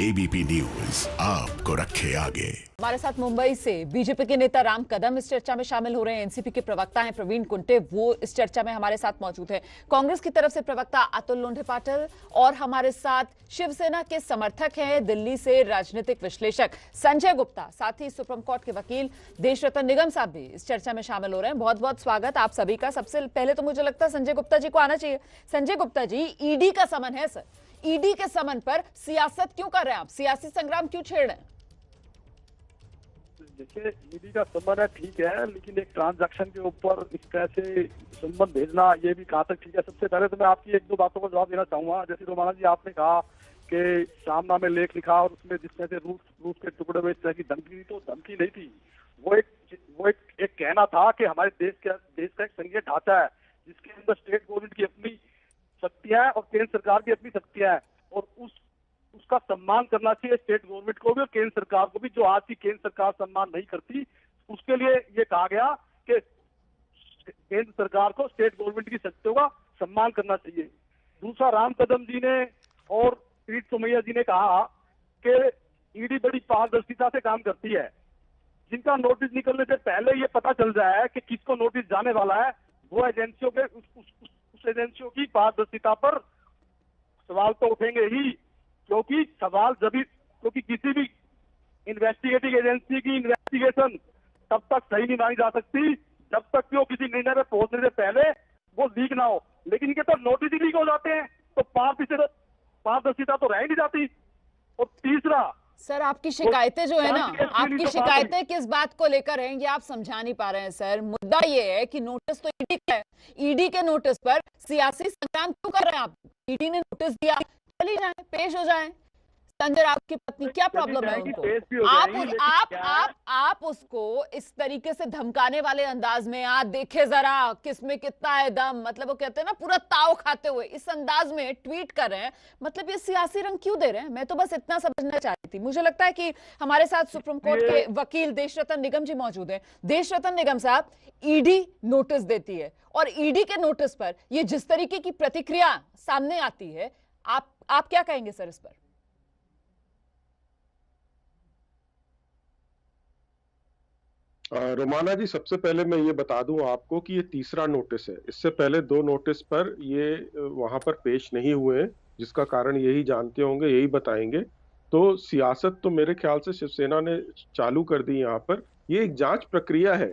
ABP news आपको रखे आगे। हमारे साथ मुंबई से बीजेपी के नेता राम कदम इस चर्चा में शामिल हो रहे हैं। एनसीपी के प्रवक्ता हैं प्रवीण कुंटे, वो इस चर्चा में हमारे साथ मौजूद हैं। कांग्रेस की तरफ से प्रवक्ता अतुल लोंढे पाटिल और हमारे साथ शिवसेना के समर्थक हैं दिल्ली से राजनीतिक विश्लेषक संजय गुप्ता, साथ ही सुप्रीम कोर्ट के वकील देशरतन निगम साहब भी इस चर्चा में शामिल हो रहे हैं। बहुत बहुत स्वागत आप सभी का। सबसे पहले तो मुझे लगता है संजय गुप्ता जी को आना चाहिए। संजय गुप्ता जी, ईडी का समन है सर, ईडी के समन पर सियासत क्यों कर रहे हैं आप, सियासी संग्राम क्यों छेड़ रहे हैं? देखिए, ईडी का समन है, ठीक है, लेकिन एक ट्रांजैक्शन के ऊपर इस तरह से संबंध भेजना ये भी कहाँ तक ठीक है। सबसे पहले तो मैं आपकी एक दो बातों का जवाब देना चाहूंगा। जैसे रोमाना जी आपने कहा कि सामना में लेख लिखा और उसमें जिस तरह से रूस के टुकड़े में इस तरह की धमकी, तो धमकी नहीं थी, वो एक कहना था कि हमारे देश का एक संघीय ढांचा है जिसके अंदर स्टेट गवर्नमेंट की अपनी शक्तियां हैं और केंद्र सरकार की अपनी शक्तियां हैं, और उसका सम्मान करना चाहिए स्टेट गवर्नमेंट को भी और केंद्र सरकार को भी। जो आज की केंद्र सरकार सम्मान नहीं करती, उसके लिए ये कहा गया कि केंद्र सरकार को स्टेट गवर्नमेंट की शक्तियों का सम्मान करना चाहिए। दूसरा, राम कदम जी ने और पीठ सोमैया जी ने कहा कि ईडी बड़ी पारदर्शिता से काम करती है। जिनका नोटिस निकलने से पहले ये पता चल जाए कि किसको नोटिस जाने वाला है, वो एजेंसियों के उस एजेंसियों की पारदर्शिता पर सवाल तो उठेंगे ही, क्योंकि किसी भी इन्वेस्टिगेटिंग एजेंसी की इन्वेस्टिगेशन तब तक सही नहीं मानी जा सकती जब तक कि वो किसी निर्णय पर पहुंचने से पहले वो लीक ना हो। लेकिन इनके तो नोटिस ही लीक हो जाते हैं, तो पारदर्शिता तो रह ही नहीं जाती। और तीसरा सर, आपकी शिकायतें जो है ना, आपकी शिकायतें किस बात को लेकर हैं ये आप समझा नहीं पा रहे हैं सर। मुद्दा ये है कि नोटिस तो ईडी का है, ईडी के नोटिस पर सियासी संग्राम क्यों कर रहे हैं आप? ईडी ने नोटिस दिया, चली जाए, पेश हो जाए। संजय राउत की पत्नी, क्या प्रॉब्लम है उनको? आप उसको इस तरीके से धमकाने वाले अंदाज में, आप देखे जरा किसमें कितना है दम, मतलब वो कहते हैं ना पूरा ताव खाते हुए इस अंदाज में ट्वीट कर रहे हैं, मतलब ये सियासी रंग क्यों दे रहे हैं? मैं तो बस इतना समझना चाहती थी। मुझे लगता है कि हमारे साथ सुप्रीम कोर्ट के वकील देशरतन निगम जी मौजूद है। देशरतन निगम साहब, ईडी नोटिस देती है और ईडी के नोटिस पर ये जिस तरीके की प्रतिक्रिया सामने आती है, आप क्या कहेंगे सर इस पर? रोमाना जी, सबसे पहले मैं ये बता दूं आपको कि ये तीसरा नोटिस है। इससे पहले दो नोटिस पर ये वहां पर पेश नहीं हुए, जिसका कारण यही जानते होंगे, यही बताएंगे। तो सियासत तो मेरे ख्याल से शिवसेना ने चालू कर दी यहाँ पर। ये एक जांच प्रक्रिया है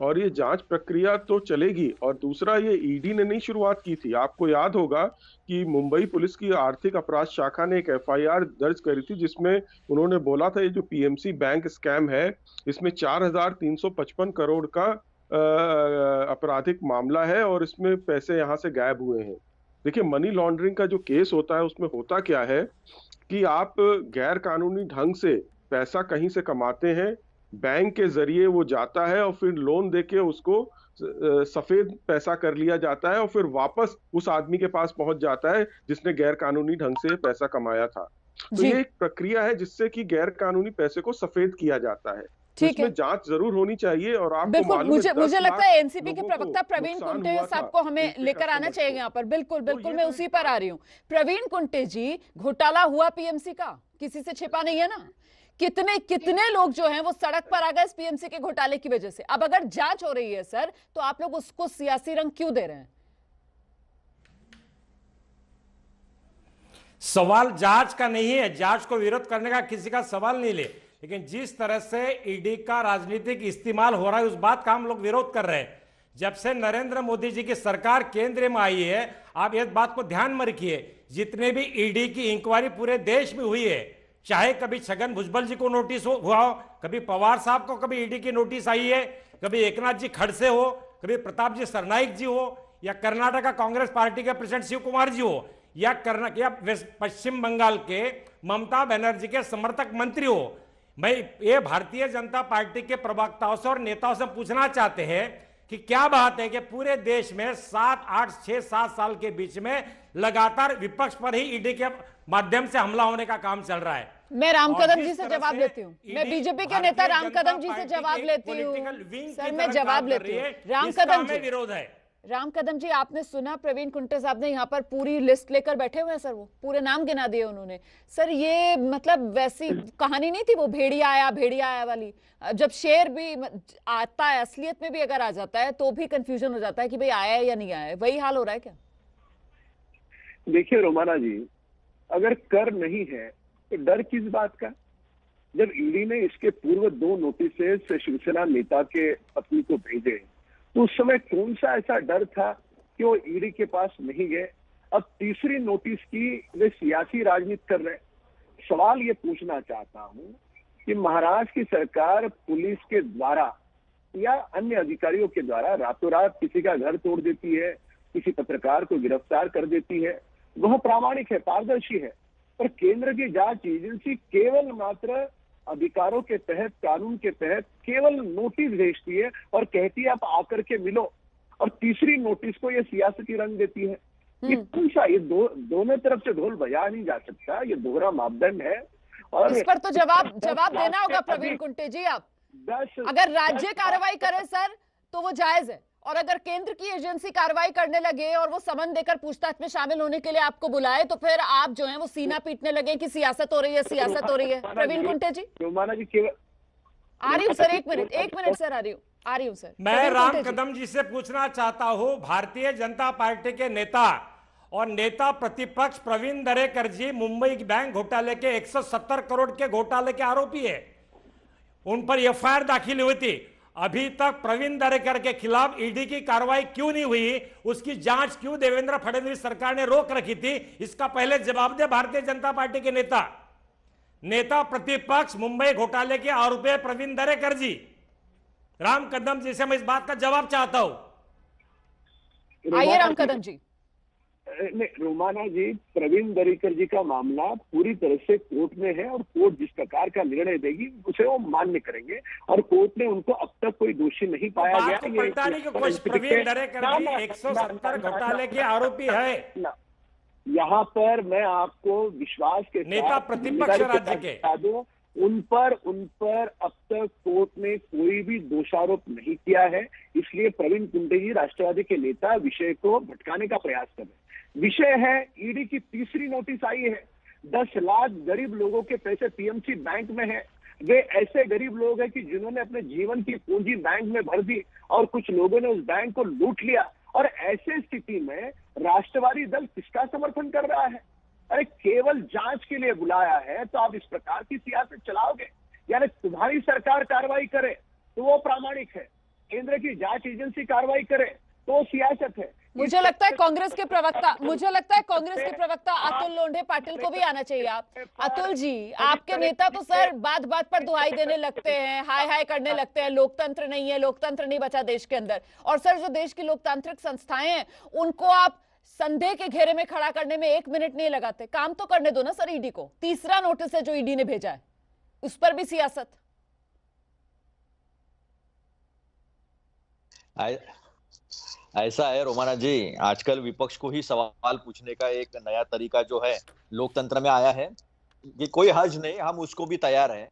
और ये जांच प्रक्रिया तो चलेगी। और दूसरा, ये ईडी ने नहीं शुरुआत की थी। आपको याद होगा कि मुंबई पुलिस की आर्थिक अपराध शाखा ने एक एफआईआर दर्ज करी थी, जिसमें उन्होंने बोला था ये जो पीएमसी बैंक स्कैम है, इसमें 4,355 करोड़ का आपराधिक मामला है और इसमें पैसे यहाँ से गायब हुए हैं। देखिए, मनी लॉन्ड्रिंग का जो केस होता है उसमें होता क्या है कि आप गैर कानूनी ढंग से पैसा कहीं से कमाते हैं, बैंक के जरिए वो जाता है और फिर लोन देके उसको सफेद पैसा कर लिया जाता है और फिर वापस उस आदमी के पास पहुंच जाता है जिसने गैर कानूनी ढंग से पैसा कमाया था। तो ये एक प्रक्रिया है जिससे कि गैर कानूनी पैसे को सफेद किया जाता है। इसमें जांच जरूर होनी चाहिए। और आपको मालूम है, मुझे लगता है एनसीपी के प्रवक्ता प्रवीण कुंटे साहब को हमें लेकर आना चाहिए यहाँ पर। बिल्कुल मैं उसी पर आ रही हूँ। प्रवीण कुंटे जी, घोटाला हुआ पीएमसी का, किसी से छिपा नहीं है ना। कितने लोग जो हैं वो सड़क पर आ गए इस पीएमसी के घोटाले की वजह से। अब अगर जांच हो रही है सर, तो आप लोग उसको सियासी रंग क्यों दे रहे हैं? सवाल जांच का नहीं है, जांच को विरोध करने का किसी का सवाल नहीं ले, लेकिन जिस तरह से ईडी का राजनीतिक इस्तेमाल हो रहा है उस बात का हम लोग विरोध कर रहे हैं। जब से नरेंद्र मोदी जी की सरकार केंद्र में आई है, आप इस बात को ध्यान में रखिए, जितने भी ईडी की इंक्वायरी पूरे देश में हुई है, चाहे कभी छगन भुजबल जी को नोटिस हुआ हो, कभी पवार साहब को कभी ईडी की नोटिस आई है, कभी एकनाथ जी खड़से हो, कभी प्रताप जी सरनाइक जी हो, या कर्नाटका कांग्रेस पार्टी के प्रेसिडेंट शिव कुमार जी हो, या पश्चिम बंगाल के ममता बनर्जी के समर्थक मंत्री हो। मैं ये भारतीय जनता पार्टी के प्रवक्ताओं से और नेताओं से पूछना चाहते हैं कि क्या बात है कि पूरे देश में 7, 8, 6, 7 साल के बीच में लगातार विपक्ष पर ही ईडी के माध्यम से हमला होने का काम चल रहा है। मैं राम कदम जी से जवाब लेती हूँ। मैं बीजेपी के नेता राम कदम जी से जवाब लेती हूँ। सर, मैं जवाब लेती हूँ। राम कदम जी, विरोध है। राम कदम जी, आपने सुना प्रवीण कुंटे साहब ने यहाँ पर पूरी लिस्ट लेकर बैठे हुए हैं सर, वो पूरे नाम गिना दिए उन्होंने। सर ये मतलब वैसी कहानी नहीं थी वो भेड़िया आया वाली, जब शेर भी आता है असलियत में भी अगर आ जाता है तो भी कंफ्यूजन हो जाता है कि भाई आया है या नहीं आया है, वही हाल हो रहा है क्या? देखिए रोमाना जी, अगर कर नहीं है तो डर किस बात का? जब ईडी ने इसके पूर्व 2 नोटिस शिवसेना नेता के पत्नी को भेजे तो उस समय कौन सा ऐसा डर था कि वो ईडी के पास नहीं गए? अब तीसरी नोटिस की वे सियासी राजनीति कर रहे हैं। सवाल ये पूछना चाहता हूं कि महाराष्ट्र की सरकार पुलिस के द्वारा या अन्य अधिकारियों के द्वारा रातों रात किसी का घर तोड़ देती है, किसी पत्रकार को गिरफ्तार कर देती है, वह प्रामाणिक है, पारदर्शी है। पर केंद्र की जांच एजेंसी केवल मात्र अधिकारों के तहत, कानून के तहत केवल नोटिस भेजती है और कहती है आप आकर के मिलो, और तीसरी नोटिस को ये सियासती रंग देती है। ये कौन सा, ये दोनों तरफ से ढोल बजा नहीं जा सकता, ये दोहरा मापदंड है। और इस पर तो जवाब देना होगा प्रवीण कुंटे जी। आप अगर राज्य कार्रवाई करे सर तो वो जायज है, और अगर केंद्र की एजेंसी कार्रवाई करने लगे और वो समन देकर पूछताछ में शामिल होने के लिए आपको बुलाए तो फिर आप जो है वो सीना पीटने लगे कि सियासत हो रही है। प्रवीण कुंटे जी, रोमाना जी केवल आ रही हूँ सर, एक मिनट सर, आ रही हूँ सर। मैं राम कदम जी से पूछना चाहता हूं, भारतीय जनता पार्टी के नेता और नेता प्रतिपक्ष प्रवीण दरेकर जी मुंबई बैंक घोटाले के 170 करोड़ के घोटाले के आरोपी है, उन पर एफआईआर दाखिल हुई थी। अभी तक प्रवीण दरेकर के खिलाफ ईडी की कार्रवाई क्यों नहीं हुई? उसकी जांच क्यों देवेंद्र फडणवीस सरकार ने रोक रखी थी? इसका पहले जवाब दे भारतीय जनता पार्टी के नेता प्रतिपक्ष मुंबई घोटाले के आरोपी प्रवीण दरेकर जी। राम कदम जी से मैं इस बात का जवाब चाहता हूं। आइए राम कदम जी। रोमाना जी, प्रवीण दरेकर जी का मामला पूरी तरह से कोर्ट में है और कोर्ट जिस प्रकार का निर्णय देगी उसे वो मान्य करेंगे, और कोर्ट ने उनको अब तक कोई दोषी नहीं पाया गया। प्रवीण दरेकर जी 170 घोटाले के आरोपी है। यहाँ पर मैं आपको विश्वास के नेता प्रतिपक्ष राज्य के उन पर अब तक कोर्ट ने कोई भी दोषारोप नहीं किया है। इसलिए प्रवीण कुंटे जी राष्ट्रवादी के नेता विषय को भटकाने का प्रयास कर रहे हैं। विषय है ईडी की तीसरी नोटिस आई है। 10 लाख गरीब लोगों के पैसे पीएमसी बैंक में है। वे ऐसे गरीब लोग हैं कि जिन्होंने अपने जीवन की पूंजी बैंक में भर दी और कुछ लोगों ने उस बैंक को लूट लिया, और ऐसे स्थिति में राष्ट्रवादी दल किसका समर्थन कर रहा है? अरे केवल जांच के लिए बुलाया है तो आप इस प्रकार की सियासत चलाओगे? यानी तुम्हारी सरकार कार्रवाई करे तो वो प्रामाणिक है, केंद्र की जांच एजेंसी कार्रवाई करे तो सियासत है। मुझे लगता है कांग्रेस के प्रवक्ता अतुल लोंढे पाटिल को भी आना चाहिए। आप अतुल जी, आपके नेता तो सर बात बात पर दुहाई देने लगते हैं, हाय हाय करने लगते हैं, लोकतंत्र नहीं है, लोकतंत्र नहीं बचा देश के अंदर। और सर जो देश की लोकतांत्रिक संस्थाएं हैं उनको आप संदेह के घेरे में खड़ा करने में 1 मिनट नहीं लगाते। काम तो करने दो ना सर ईडी को। तीसरा नोटिस है जो ईडी ने भेजा है, उस पर भी सियासत। ऐसा है रोमाना जी, आजकल विपक्ष को ही सवाल पूछने का एक नया तरीका जो है लोकतंत्र में आया है। ये कोई हर्ज नहीं, हम उसको भी तैयार हैं।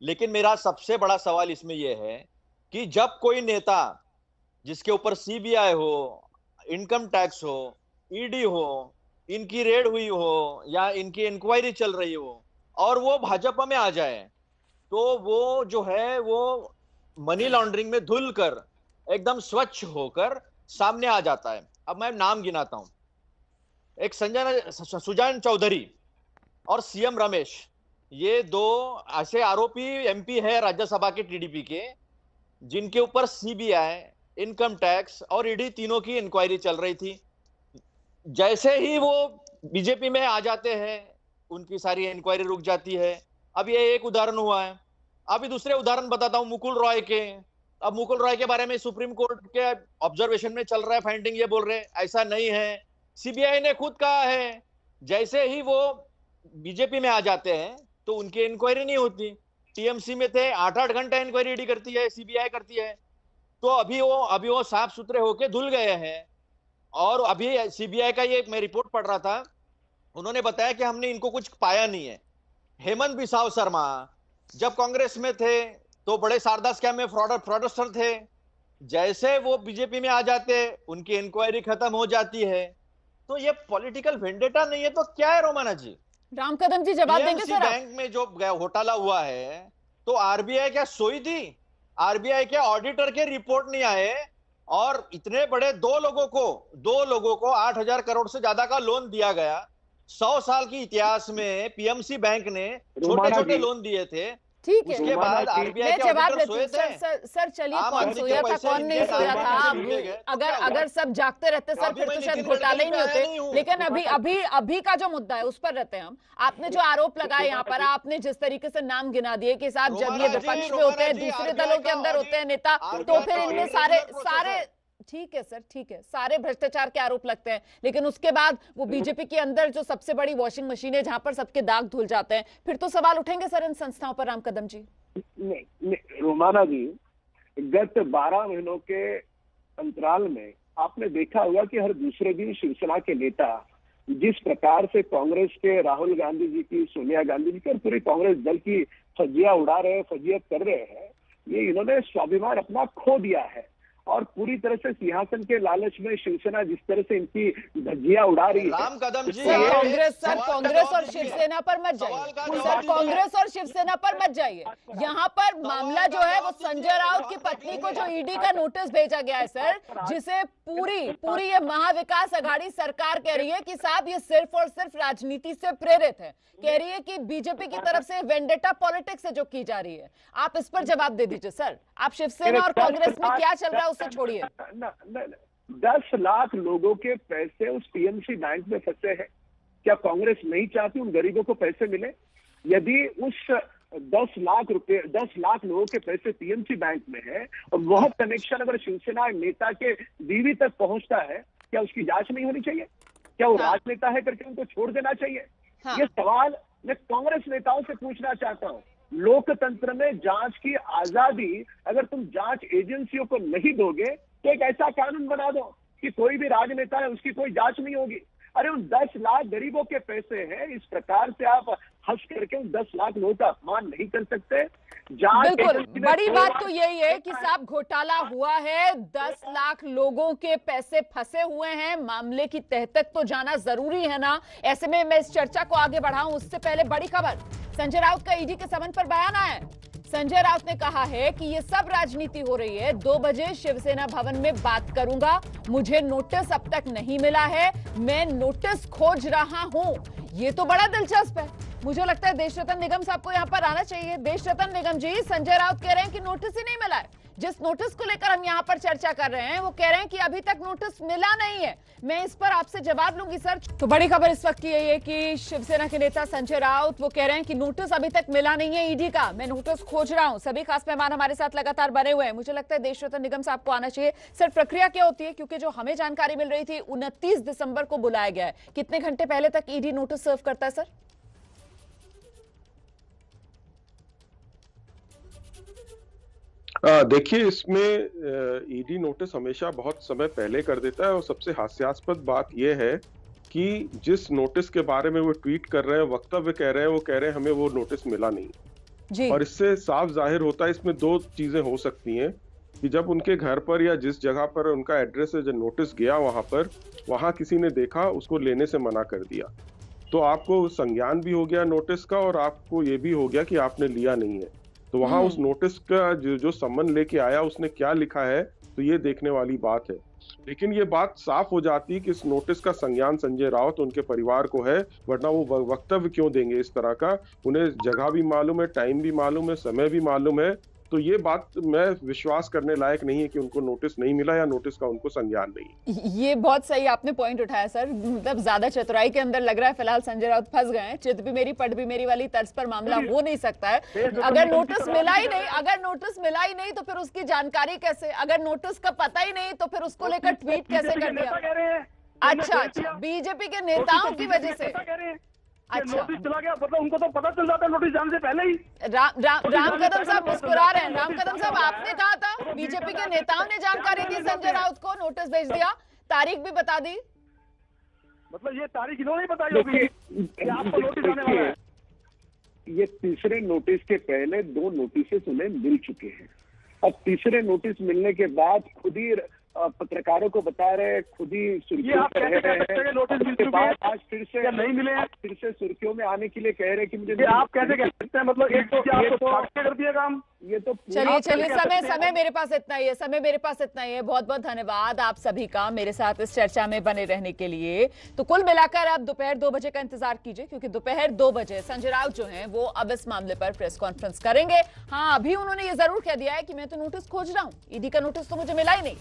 लेकिन मेरा सबसे बड़ा सवाल इसमें यह है कि जब कोई नेता जिसके ऊपर सीबीआई हो, इनकम टैक्स हो, ईडी हो, इनकी रेड हुई हो या इनकी इंक्वायरी चल रही हो और वो भाजपा में आ जाए, तो वो जो है वो मनी लॉन्ड्रिंग में धुल कर एकदम स्वच्छ होकर सामने आ जाता है। अब मैं नाम गिनाता हूं। एक सुजान चौधरी और सीएम रमेश, ये 2 ऐसे आरोपी एमपी है राज्यसभा के टीडीपी के, जिनके ऊपर सीबीआई, इनकम टैक्स और ईडी तीनों की इंक्वायरी चल रही थी। जैसे ही वो बीजेपी में आ जाते हैं उनकी सारी इंक्वायरी रुक जाती है। अब ये एक उदाहरण हुआ है। अभी दूसरे उदाहरण बताता हूं मुकुल रॉय के। अब मुकुल रॉय के बारे में सुप्रीम कोर्ट के ऑब्जर्वेशन में चल रहा है, फाइंडिंग ये बोल रहे हैं ऐसा नहीं है। सीबीआई ने खुद कहा है जैसे ही वो बीजेपी में आ जाते हैं तो उनकी इंक्वायरी नहीं होती। टीएमसी में थे, 8-8 घंटे इंक्वायरी ईडी करती है, सीबीआई करती है। तो अभी वो साफ सुथरे होके धुल गए हैं। और अभी सीबीआई का ये मैं रिपोर्ट पढ़ रहा था, उन्होंने बताया कि हमने इनको कुछ पाया नहीं है। हेमंत बिसाव शर्मा जब कांग्रेस में थे तो बड़े शारदा स्कैम में फ्रॉडस्टर थे, जैसे वो बीजेपी में आ जाते हैं, उनकी इंक्वायरी खत्म हो जाती है। तो ये पॉलिटिकल वेंडेटा नहीं है तो क्या है रोमाना जी? राम कदम जी जवाब देंगे PMC सर आप? बैंक में जो घोटाला हुआ है, तो आरबीआई क्या सोई थी? आरबीआई के ऑडिटर के रिपोर्ट नहीं आए, और इतने बड़े दो लोगों को 8,000 करोड़ से ज्यादा का लोन दिया गया। 100 साल की इतिहास में पीएमसी बैंक ने छोटे छोटे लोन दिए थे। ठीक है, उसके बाद आरबीआई मैं के जवाब ऑडिटर देती हूँ। सोए थे। सर चलिए, आम कौन आदमी के सोया था पैसे कौन नहीं इनके सोया था? खाते में भूले गए, तो क्या हुआ? अगर सब जागते रहते सर, अभी फिर मैं तो शायद नितिन घोटाले ही नहीं गडकरी पे आया होते। नहीं हूँ। लेकिन अभी का जो मुद्दा है उस पर रहते हैं हम। आपने जो आरोप लगाए यहाँ पर, आपने जिस तरीके से नाम गिना दिए कि साहब जब ये विपक्ष में होते हैं, दूसरे दलों के अंदर होते हैं नेता, तो फिर इनमें सारे ठीक है सर, ठीक है, सारे भ्रष्टाचार के आरोप लगते हैं। लेकिन उसके बाद वो बीजेपी के अंदर जो सबसे बड़ी वॉशिंग मशीन है जहां पर सबके दाग धुल जाते हैं, फिर तो सवाल उठेंगे सर इन संस्थाओं पर। राम कदम जी नहीं, रोमाना जी, गत 12 महीनों के अंतराल में आपने देखा होगा कि हर दूसरे दिन शिवसेना के नेता जिस प्रकार से कांग्रेस के राहुल गांधी जी की, सोनिया गांधी जी की और पूरी कांग्रेस दल की फज्जियां उड़ा रहे हैं, फजीयत कर रहे हैं, ये इन्होंने स्वाभिमान अपना खो दिया है। और पूरी तरह से सिंहासन के लालच में शिवसेना जिस तरह से इनकी धज्जियां उड़ा रही है। राम कदम जी, सर कांग्रेस और शिवसेना पर मत जाइए। सर कांग्रेस और शिवसेना पर मत जाइए। यहाँ पर मामला जो है वो संजय राउत की पत्नी को जो ईडी का नोटिस भेजा गया है सर, जिसे पूरी ये महाविकास अघाड़ी सरकार कह रही है कि साहब ये सिर्फ और सिर्फ राजनीति से प्रेरित है। कह रही है कि बीजेपी की तरफ से वेंडेटा पॉलिटिक्स है जो की जा रही है। आप इस पर जवाब दे दीजिए सर। आप शिवसेना और कांग्रेस में क्या चल रहा है उसे छोड़िए। 10 लाख लोगों के पैसे उस पीएमसी बैंक में फंसे हैं। क्या कांग्रेस नहीं चाहती उन गरीबों को पैसे मिले? यदि उस 10 लाख लोगों के पैसे पीएमसी बैंक में है और वह कनेक्शन अगर शिवसेना नेता के बीवी तक पहुंचता है, क्या उसकी जांच नहीं होनी चाहिए? क्या वो राजनेता है करके उनको छोड़ देना चाहिए? ये सवाल मैं कांग्रेस नेताओं से पूछना चाहता हूं। लोकतंत्र में जांच की आजादी अगर तुम जांच एजेंसियों को नहीं दोगे तो एक ऐसा कानून बना दो कि कोई भी राजनेता है उसकी कोई जांच नहीं होगी। अरे उन 10 लाख गरीबों के पैसे हैं, इस प्रकार से आप हंस करके उन 10 लाख लोगों का अपमान नहीं कर सकते। बिल्कुल, बड़ी बात तो यही है कि साहब घोटाला हुआ है, 10 लाख लोगों के पैसे फंसे हुए हैं, मामले की तह तक तो जाना जरूरी है ना। ऐसे में मैं इस चर्चा को आगे बढ़ाऊं उससे पहले बड़ी खबर, संजय राउत का ईडी के समन पर बयान आया है। संजय राउत ने कहा है कि ये सब राजनीति हो रही है, 2 बजे शिवसेना भवन में बात करूंगा, मुझे नोटिस अब तक नहीं मिला है, मैं नोटिस खोज रहा हूं। ये तो बड़ा दिलचस्प है। मुझे लगता है देश रतन निगम साहब को यहाँ पर आना चाहिए। देश रतन निगम जी, संजय राउत कह रहे हैं कि नोटिस ही नहीं मिला है। जिस नोटिस को लेकर हम यहाँ पर चर्चा कर रहे हैं वो कह रहे हैं कि अभी तक नोटिस मिला नहीं है। मैं इस पर आपसे जवाब लूंगी सर। तो बड़ी खबर इस वक्त की यही है कि शिवसेना के नेता संजय राउत वो कह रहे हैं कि नोटिस अभी तक मिला नहीं है ईडी का, मैं नोटिस खोज रहा हूं। सभी खास मेहमान हमारे साथ लगातार बने हुए हैं। मुझे लगता है देश रतन निगम साहब को आना चाहिए। सर प्रक्रिया क्या होती है, क्योंकि जो हमें जानकारी मिल रही थी 29 दिसंबर को बुलाया गया है, कितने घंटे पहले तक ईडी नोटिस सर्व करता है सर? देखिए, इसमें ईडी नोटिस हमेशा बहुत समय पहले कर देता है। और सबसे हास्यास्पद बात यह है कि जिस नोटिस के बारे में वो ट्वीट कर रहे हैं, वक्तव्य कह रहे हैं, वो कह रहे हैं हमें वो नोटिस मिला नहीं जी। और इससे साफ जाहिर होता है, इसमें 2 चीजें हो सकती हैं कि जब उनके घर पर या जिस जगह पर उनका एड्रेस है, जो नोटिस गया वहां किसी ने देखा, उसको लेने से मना कर दिया, तो आपको संज्ञान भी हो गया नोटिस का और आपको ये भी हो गया कि आपने लिया नहीं है। तो वहां उस नोटिस का जो सम्मन लेके आया उसने क्या लिखा है, तो ये देखने वाली बात है। लेकिन ये बात साफ हो जाती है कि इस नोटिस का संज्ञान संजय राउत उनके परिवार को है, वरना वो वक्तव्य क्यों देंगे इस तरह का। उन्हें जगह भी मालूम है, टाइम भी मालूम है, समय भी मालूम है। तो ये बात मैं विश्वास करने लायक नहीं है कि उनको नोटिस नहीं मिला या नोटिस का उनको संज्ञान नहीं। ये बहुत सही आपने पॉइंट उठाया सर। मतलब ज्यादा चतुराई के अंदर लग रहा है फिलहाल संजय राउत फंस गए हैं। चित भी मेरी पट भी मेरी वाली तर्ज पर मामला हो नहीं सकता है। अगर नोटिस मिला ही नहीं तो फिर उसकी जानकारी कैसे? अगर नोटिस का पता ही नहीं तो फिर उसको लेकर ट्वीट कैसे कर दिया? अच्छा, बीजेपी के नेताओं की वजह से। अच्छा, नोटिस चला गया, मतलब उनको तो पता चल जाता है नोटिस जाने से पहले ही। राम कदम साहब मुस्कुरा रहे हैं। राम कदम साहब, आपने कहा था बीजेपी के नेताओं ने जानकारी दी संजय राउत को, नोटिस भेज दिया, तारीख भी बता दी। मतलब ये तारीख इन्होंने बताई होगी कि आपको नोटिस आने वाला है। ये तीसरे नोटिस के पहले 2 नोटिस उन्हें मिल चुके हैं। अब तीसरे नोटिस मिलने के बाद खुद ही पत्रकारों को बता रहे हैं, खुद ही सुर्खियों में रह रहे हैं। नोटिस मिल चुके हैं, आज फिर से नहीं मिले हैं, फिर से सुर्खियों में आने के लिए कह रहे हैं कि मुझे ये आप कैसे कह सकते हैं? मतलब एक तो कर दिया काम। ये तो चलिए समय मेरे पास इतना ही है। बहुत बहुत धन्यवाद आप सभी का मेरे साथ इस चर्चा में बने रहने के लिए। तो कुल मिलाकर आप दोपहर 2 बजे का इंतजार कीजिए, क्योंकि दोपहर 2 बजे संजय राउत जो हैं वो अब इस मामले पर प्रेस कॉन्फ्रेंस करेंगे। हाँ, अभी उन्होंने ये जरूर कह दिया है कि मैं तो नोटिस खोज रहा हूं, ईडी का नोटिस तो मुझे मिला ही नहीं।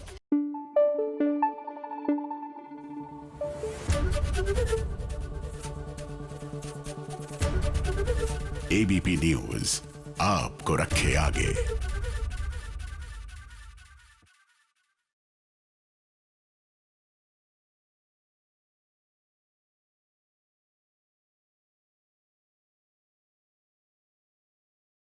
एबीपी न्यूज आपको रखे आगे।